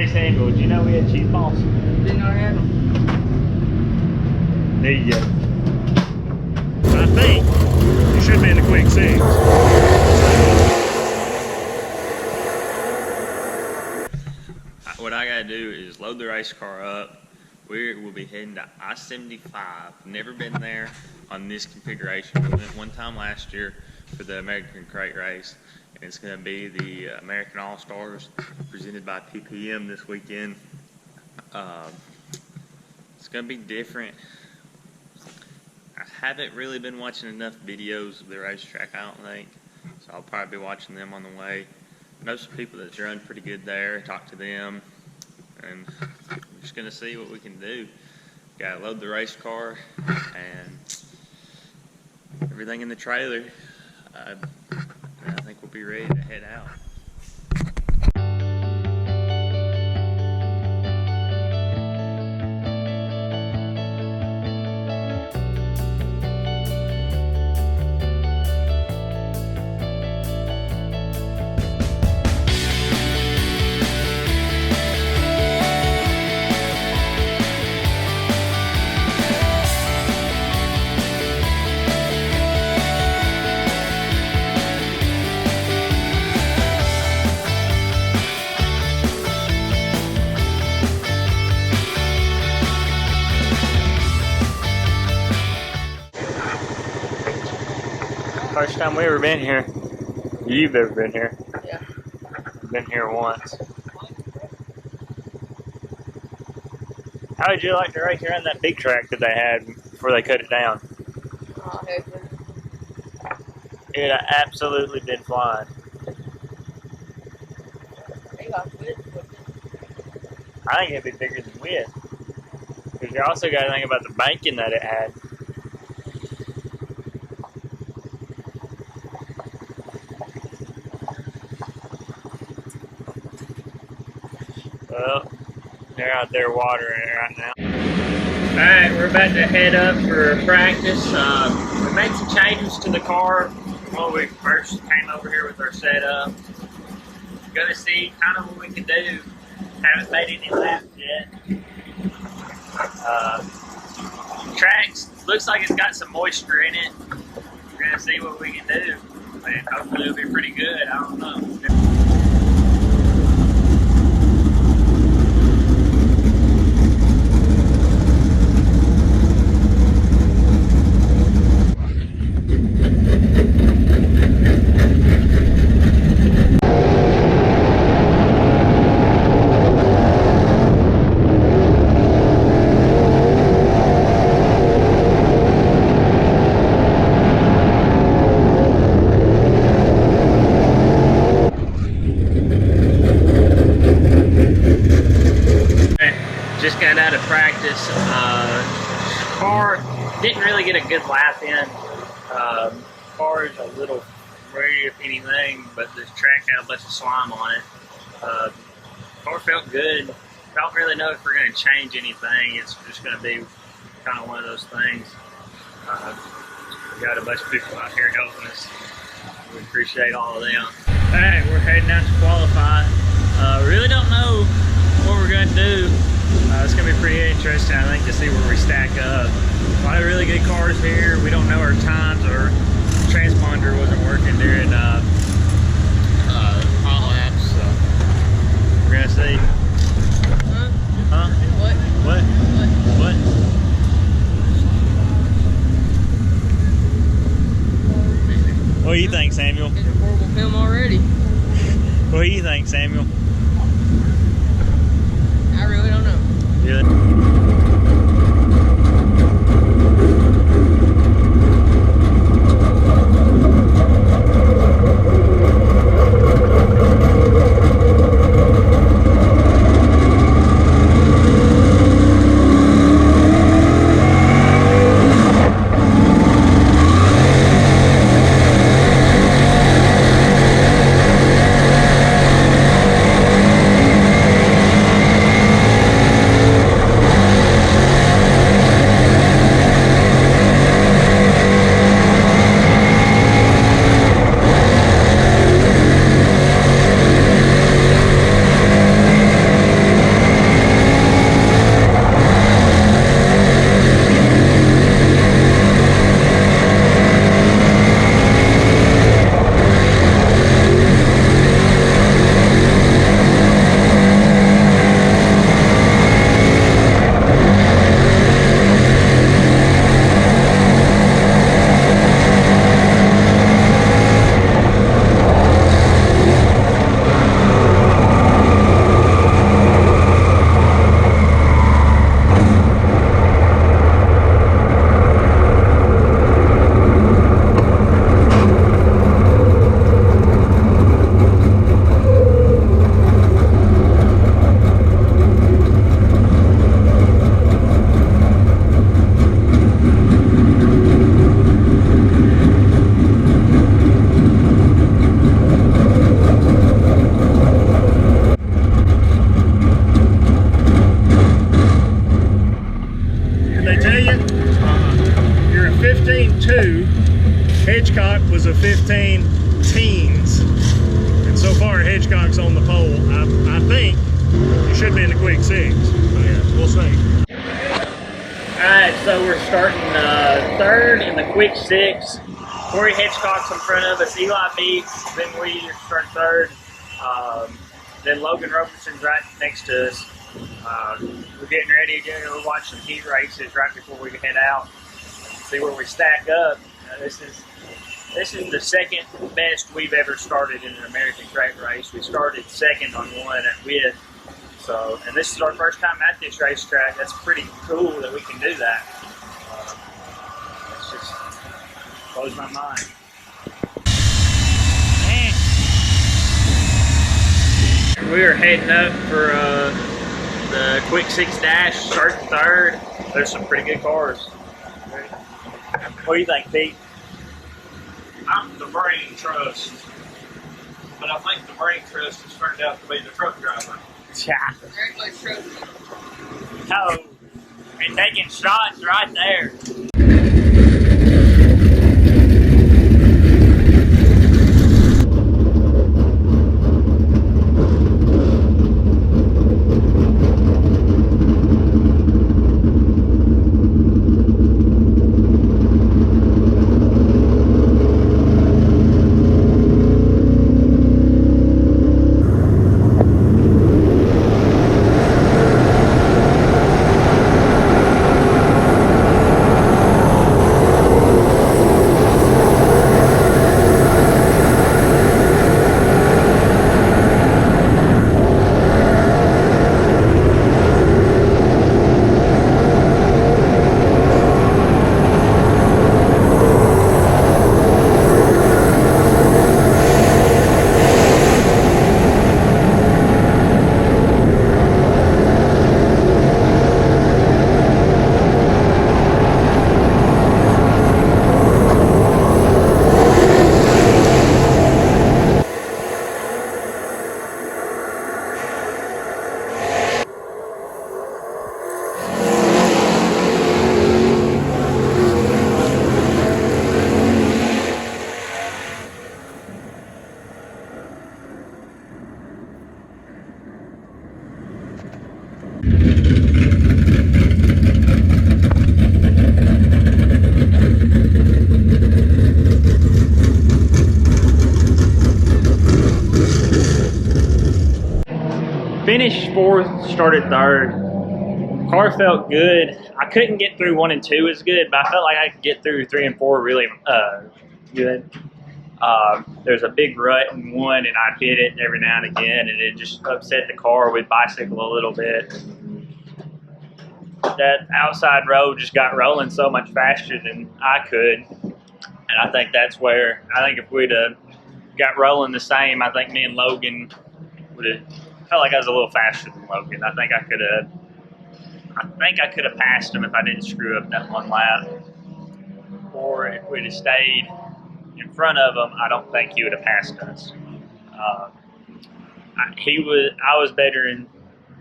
Hey Samuel, did you know we had cheese balls? Didn't know I had them. There you go. I think you should be in the quick six. What I gotta do is load the race car up. We will be heading to I-75. Never been there on this configuration. We went one time last year for the American Crate Race, and it's going to be the American All-Stars presented by PPM this weekend. It's going to be different. I haven't really been watching enough videos of the racetrack, I don't think, so I'll probably be watching them on the way. I know some people that's run pretty good there, talk to them, and I'm just going to see what we can do. Got to load the race car and everything in the trailer. I think we'll be ready to head out. First time we ever been here. You've ever been here? Yeah. Been here once. How would you like to race around that big track that they had before they cut it down? Oh, heck yeah. It would have absolutely been flying. They got good. I think it'd be bigger than we had. Because you also got to think about the banking that it had. Well, they're out there watering it right now. Alright, we're about to head up for practice. We made some changes to the car when we first came over here with our setup. Gonna see kind of what we can do. Haven't made any laps yet. Tracks, looks like it's got some moisture in it. We're gonna see what we can do. And hopefully it'll be pretty good, I don't know. Just got out of practice. Car didn't really get a good lap in. Car is a little free, if anything, but the track had a bunch of slime on it. Car felt good. Don't really know if we're going to change anything. It's just going to be kind of one of those things. We got a bunch of people out here helping us. We appreciate all of them. Alright, we're heading out to qualify. Really don't know what we're going to do. It's going to be pretty interesting, I think, to see where we stack up. A lot of really good cars here. We don't know our times. Our transponder wasn't working during all laps, so we're going to see. Huh? What? What? What? What do you think, Samuel? It's a horrible film already. What do you think, Samuel? I really don't know. Yeah. Hitchcock was a 15 teens. And so far, Hitchcock's on the pole. I think he should be in the quick six. But yeah, we'll see. Alright, so we're starting third in the quick six. Corey Hitchcock's in front of us, Eli Beats, then we start third. Then Logan Roberson's right next to us. We're getting ready to go watch some heat races right before we head out. See where we stack up. This is the second best we've ever started in an American crate race. We started second on one at WIT. So, and this is our first time at this racetrack. That's pretty cool that we can do that. It's just blows my mind. We are heading up for the quick six dash, starting third. There's some pretty good cars. What do you think, Pete? I'm the brain trust, but I think the brain trust has turned out to be the truck driver. Yeah. Very much trust. Oh, we're taking shots right there. Finished fourth, started third. Car felt good. I couldn't get through 1 and 2 as good, but I felt like I could get through 3 and 4 really good. There's a big rut in 1, and I hit it every now and again, and it just upset the car with bicycle a little bit. That outside road just got rolling so much faster than I could, and I think that's where, I think if we'd got rolling the same, I think me and Logan would have felt like I was a little faster than Logan. I think I could have passed him if I didn't screw up that one lap. Or if we'd have stayed in front of him, I don't think he would have passed us. I was better in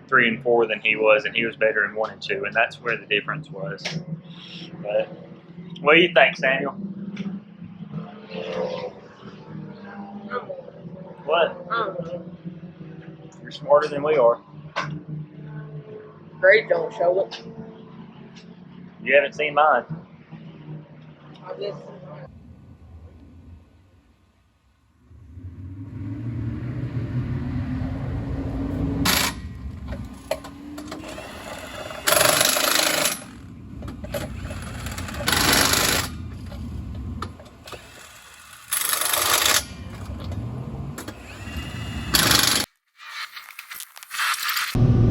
3 and 4 than he was, and he was better in 1 and 2, and that's where the difference was. But what do you think, Samuel? What? You're smarter than we are. Great, don't show it. You haven't seen mine. I guess.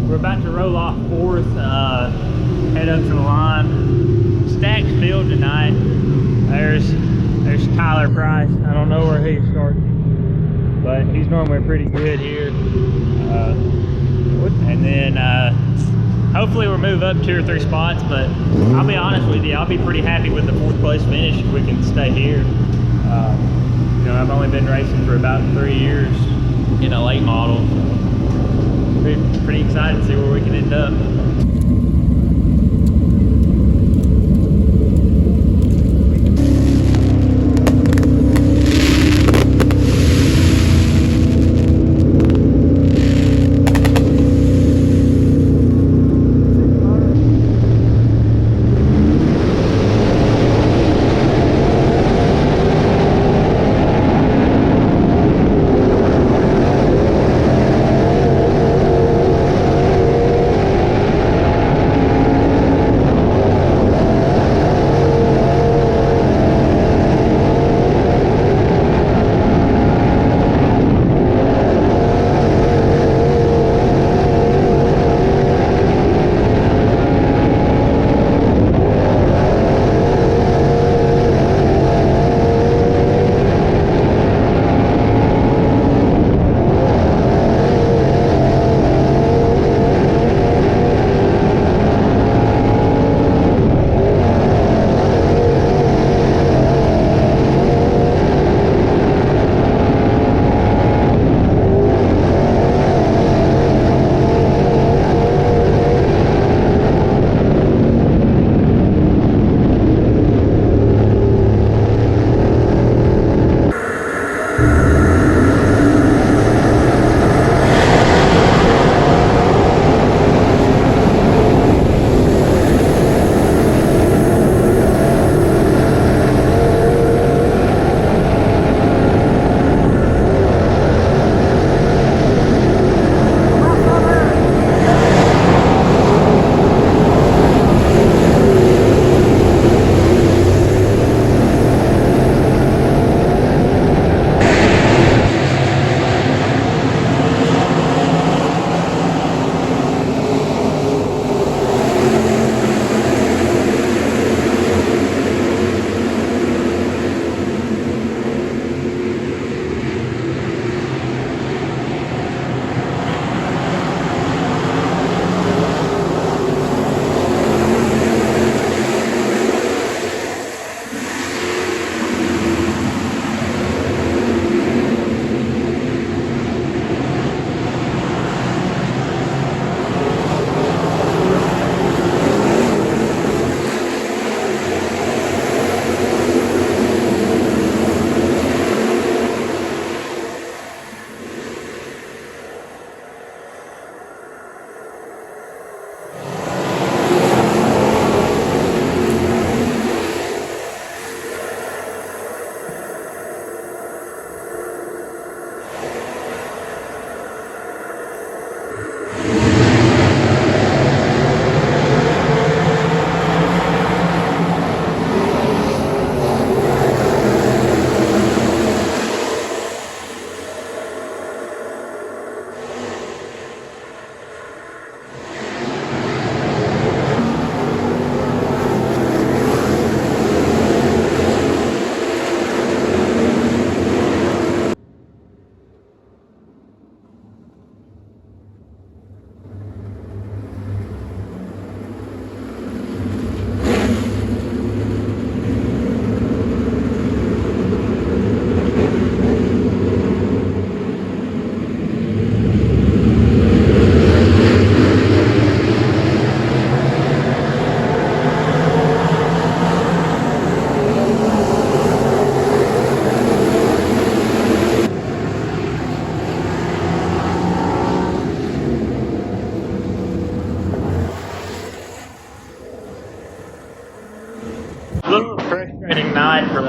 We're about to roll off fourth, head up to the line. Stack's filled tonight. There's Tyler Price. I don't know where he's starting, but he's normally pretty good here. And then hopefully we'll move up 2 or 3 spots, but I'll be honest with you, I'll be pretty happy with the 4th place finish if we can stay here. You know, I've only been racing for about 3 years in a late model, so pretty excited to see where we can end up.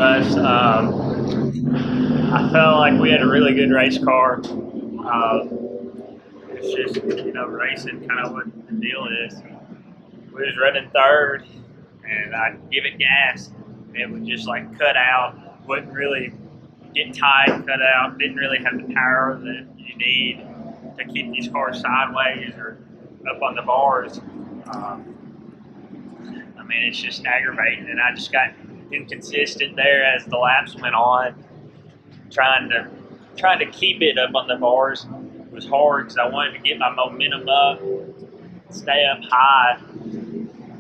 us. I felt like we had a really good race car. It's just, racing kind of what the deal is. We was running third, and I'd give it gas. It would just like cut out, wouldn't really get tight, cut out, didn't really have the power that you need to keep these cars sideways or up on the bars. It's just aggravating, and I just got inconsistent there as the laps went on. Trying to keep it up on the bars was hard because I wanted to get my momentum up, stay up high,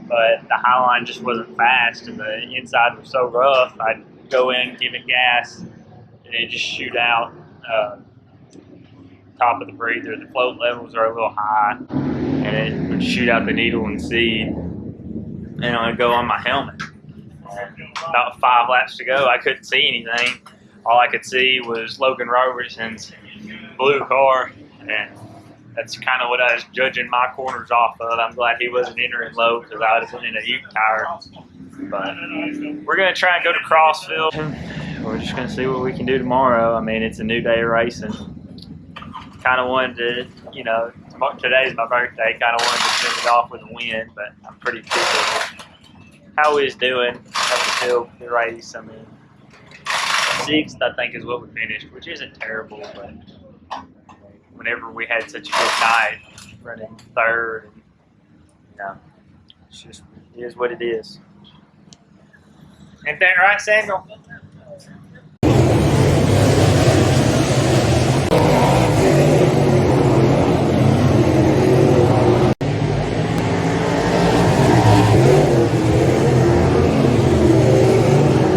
but the high line just wasn't fast, and the inside was so rough. I'd go in, give it gas, and it just shoot out. Top of the breather, the float levels are a little high, and it would shoot out the needle and seed. And I would go on my helmet. And about 5 laps to go, I couldn't see anything. All I could see was Logan Roberson's blue car, and that's kind of what I was judging my corners off of. I'm glad he wasn't entering low because I would have been in a Ute tire. But we're going to try and go to Crossville. We're just going to see what we can do tomorrow. It's a new day of racing. Kind of wanted to, today's my birthday, kind of wanted to send it off with a win, but I'm pretty pleased with how he's doing up until the race. 6th, I think, is what we finished, which isn't terrible, but whenever we had such a good night, running third, it's just, it is what it is. Ain't that right, Samuel?